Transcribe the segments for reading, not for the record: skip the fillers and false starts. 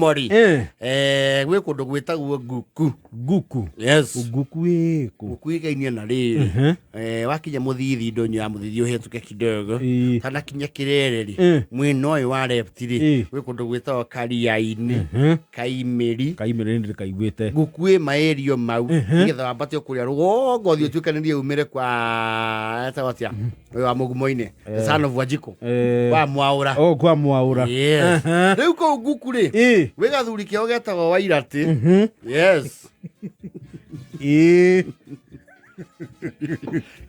mori gwĩ kũndũ gwĩtagwo nguku yes nguku ĩkũ nguku ĩgainie na rĩrĩ wakinya mũthithi ndonyo ya mũthithi ũhetũke kidogo kana kinya kĩrereri mwena ũyũ wa left rĩ gwĩ kũndũ gwĩtagwo Karia-inĩ Kaimĩri nĩ kaiguĩte nguku ĩ maerio mau nĩgetha wambate kũrĩa rũgongo ũthiĩ ũtuĩkanĩrie umĩre kwa etagwo atĩa ũyũ wa mũgumo-inĩ son of Wanjikũ wa Mwaũra kwa Mwaũra rĩu kũu nguku rĩ wĩ gathuri kĩo getagwo Wairati yes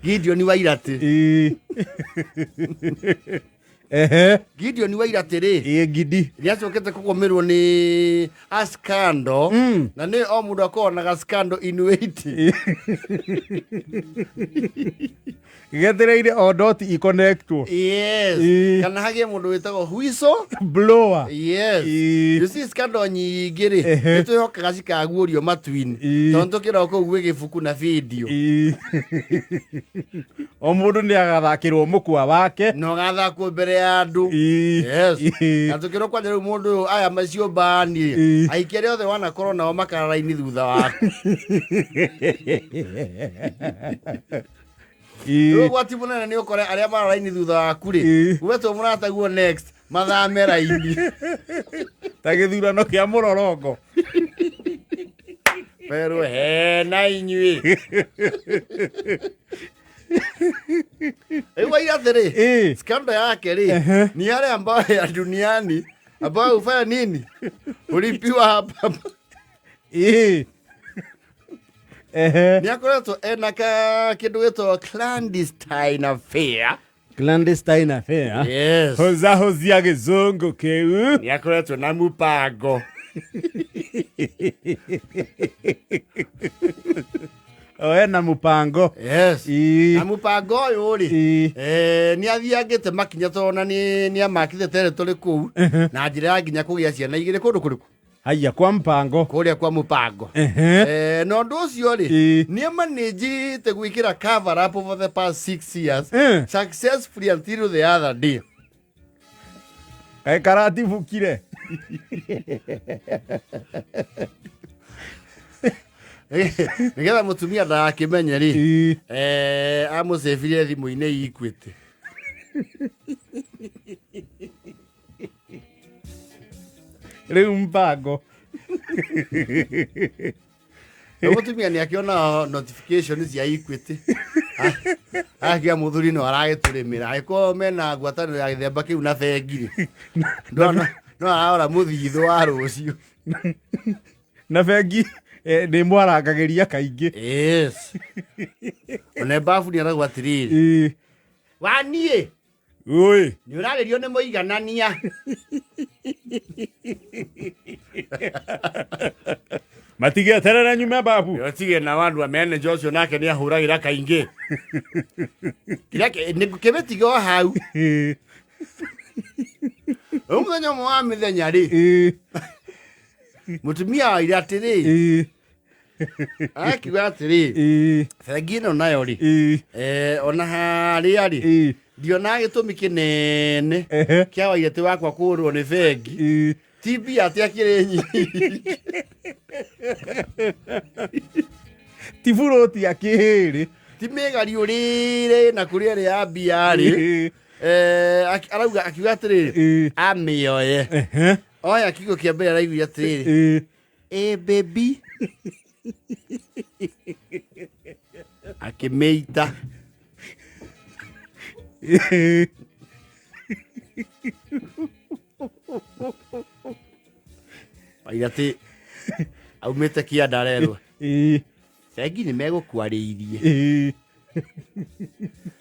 Gideon Wairati Gideon Wairati rĩ gidi nĩacokete kũgũmĩrwo nĩ a scandal na nĩ o mũndũ akoragwo na ga scandal inuĩti gethereire o dot i-connectwo yes kana hagie mũndũ wĩtagwo whistle blower yes you see scandal nyingĩ rĩ nĩtwĩhokaga cikaguũrio matu-inĩ tondũ tũkĩra kũu gwĩ gĩbuku na video o mũndũ nĩagathakĩrwo mũkwa wake no gathakwo mbere ya andũ yes na tũkĩra kwanja rĩu mũndũ ũyũ aya macio bani aikia arĩa othe wanakorwo nao makarara-inĩ thutha waku gwati mũnene nĩ ũkore arĩa marara-inĩ thutha waku rĩ gwetwo mũrataguo next mathame raini ta gĩthurano kĩa mũrorongo pero hena inyuĩ Wairati rĩ scandal yake rĩ ni yale ambayo ya duniani ambayo hufanya nini ulipiwa hapa nĩakoretwo ena kĩndũ gĩtagwo clandestine affair yes hozia gĩzungu kĩu nĩakoretwo na mũpango ena mũpango yes na mũpango ũyũ rĩ nĩathiangĩte makinya tondũ na nĩamakĩte territory kũu na njĩra ya nginya kũgĩa ciana igĩrĩ kũndũ kũrĩkũ haya kwa mpango kũrĩa kwa mũpango na ũndũ ũcio rĩ nĩamanĩnjĩte gwĩkĩra cover up over the past 6 years successfully until the other day karatibukire nĩgetha mũtumia ndagakĩmenye rĩ amũcebire thimũ-inĩ ikuĩte rĩu mpango mũtumia nĩakĩona notification cia Equity akia mũthuri no aragĩtũrĩmĩra agĩkorwo mena ngwatanĩro ya gĩthemba kĩu na bengi no arora mũthithũ wa rũciũ na bengi nĩ mwarangagĩria kaingĩ yes ona babu nĩaragwo atĩrĩrĩ waniĩ oi nĩ ũrarĩrio nĩ mũiganania matige terere nyume babu yotige na wandu amene Joshua nake nĩ ahũragĩra kaingĩ kĩmĩtige o hau mũthenya ũmwe wa mĩthenya rĩ mũtumia wa Wairati rĩ akiuga atĩrĩ bengi ĩno nayo rĩ ona harĩa rĩ ndiona gĩtũmi kĩnene kĩa Wairati wakwa kũhũrwo nĩ bengi TB atĩ akĩrĩ nyingĩ tiburoti akĩhĩrĩ ti mĩgari ũrĩrĩ na kũrĩ ĩrĩ ya mbia rĩ arauga akiuga atĩrĩrĩ amĩoye oya kiugo kĩa mbere araiguire atĩrĩrĩ baby akĩmĩita Wairati aumĩte kĩanda arerwo bengi nĩ megũkwarĩirie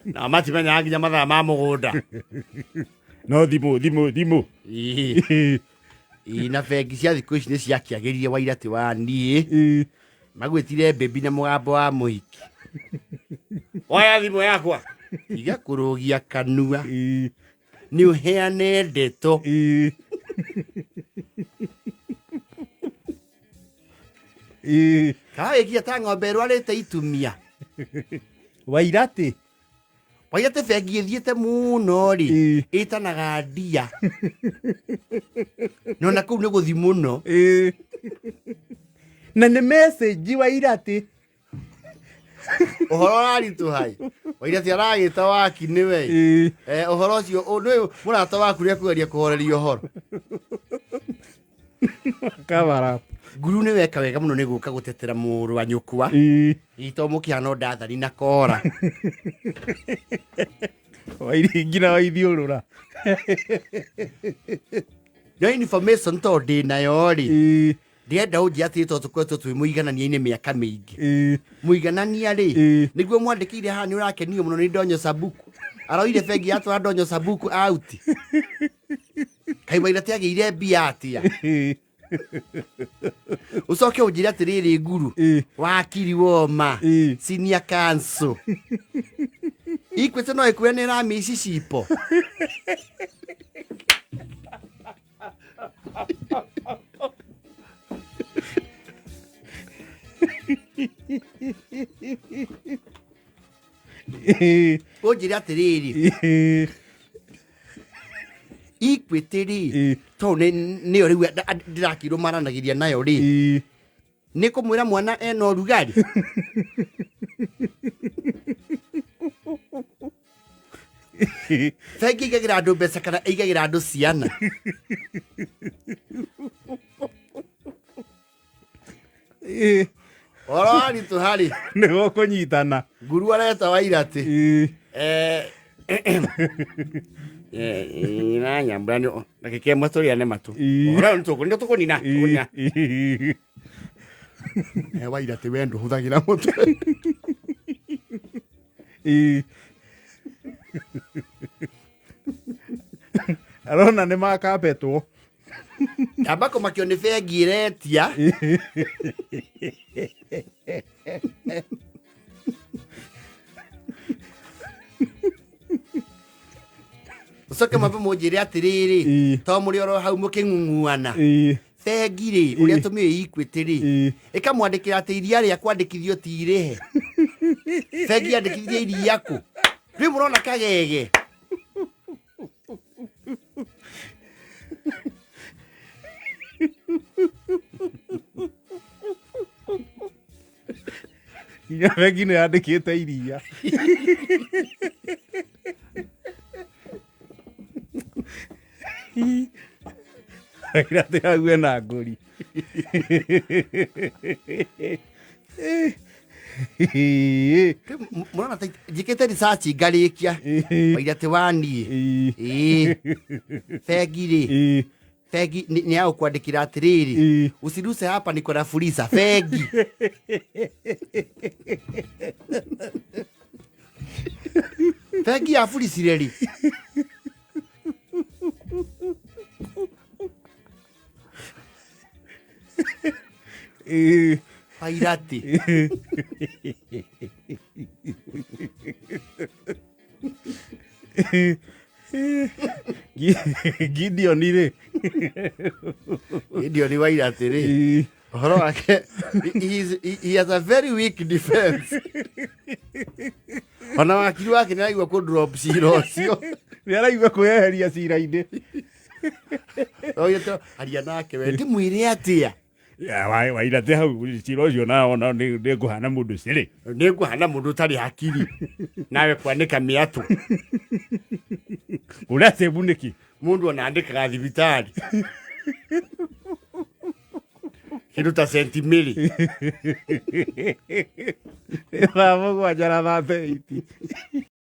na matimenya nginya mathaa ma mũgũnda no thimũ na bengi cia thikũ ici nĩ ciakĩagĩrire Wairati wa niĩ magwĩtire baby na mũgambo wa mũhiki oya thimũ yakwa iga kũrũgia kanua nĩ ũheane ndeto kawĩkia ta ng'ombe ĩrwarĩte itumia Wairati Wairati bengi ithiĩte mũno rĩ ĩtanaga ndia no na kũu nĩ gũthi mũno na nĩ message Wairati ũhoro ũraritũ hai Wairati aragĩta waki nĩwe ũhoro ũcio nĩ mũrata waku rĩa kũgeria kũhoreria ũhoro kabara Guru nĩ weka wega mũno nĩ gũka gũtetera mũrũ wa nyũkwa ito mũkĩhana ndathari na kora Wairigina waithiũrũra no information to ndĩ nayo rĩ ndĩrenda ũnjĩre atĩ tũkoretwo twĩ mũiganania-inĩ mĩaka mĩingĩ mũiganania rĩ nĩguo mwandĩkĩire haha nĩ ũrakenio mũno nĩ Ndonyo Sabuku aroire bengi yatwara Ndonyo Sabuku out kaĩ Wairati agĩire mbia atĩa ucoke ũnjĩre atĩrĩrĩ Guru wakiri woma senior council Equity no ĩkwĩra nĩ ramici cipo ũnjĩre atĩrĩrĩ Equity rĩ to nĩyo rĩu ndĩrakirwo maranagĩria nayo rĩ nĩ kũmwĩra mwana ena ũrugarĩ bengi igagĩra andũ mbeca kana igagĩra andũ ciana oro haritũ harĩ nĩguo kũnyitana Guru areta Wairati na nyambura nĩ nakĩkĩa matũrĩane matũ ora nĩ tũkũnina Wairati we ndũhũthagĩra mũtwe arona nĩ makambetwo amba kũmakio nĩ bengi ĩretia ucoke mambe mũnjĩre atĩrĩrĩ to mũrĩ oro hau mũkĩng'ung'uana bengi rĩ ũrĩa tũmĩoĩ Equity rĩ ĩkamwandĩkĩra atĩ iria rĩa kwandĩkithio ti irĩhe bengi yandĩkithie iria kũ rĩu mũrona kagege inya bengi nĩ yandĩkĩte iria Wairati hau ena ngũri mũrona njĩkĩte research ngarĩkia Wairati waniĩ bengi rĩ bengi nĩ ya gũkwandĩkĩra atĩrĩrĩ usiduse hapa niko na fuliza bengi bengi ya fulicire rĩ Wairati Gideon rĩ Gideon Wairati rĩ ũhoro wake he has a very weak defense ona wakiri wake nĩ araigua kũ drop cira ũcio nĩ araigua kwĩyeheria cira-inĩ aria nake we ndĩmwĩre atĩa Wairati hau cira ũcio ona nĩ ngũhana mũndũ cirĩ nĩ ngũhana mũndũ ũtarĩ hakiri nawe kwanĩka mĩatũ ũrĩa save nĩkĩ mũndũ ona andĩkaga thibitarĩ kĩndũ ta sentimĩrĩ thaa mũgwanja na thaa 8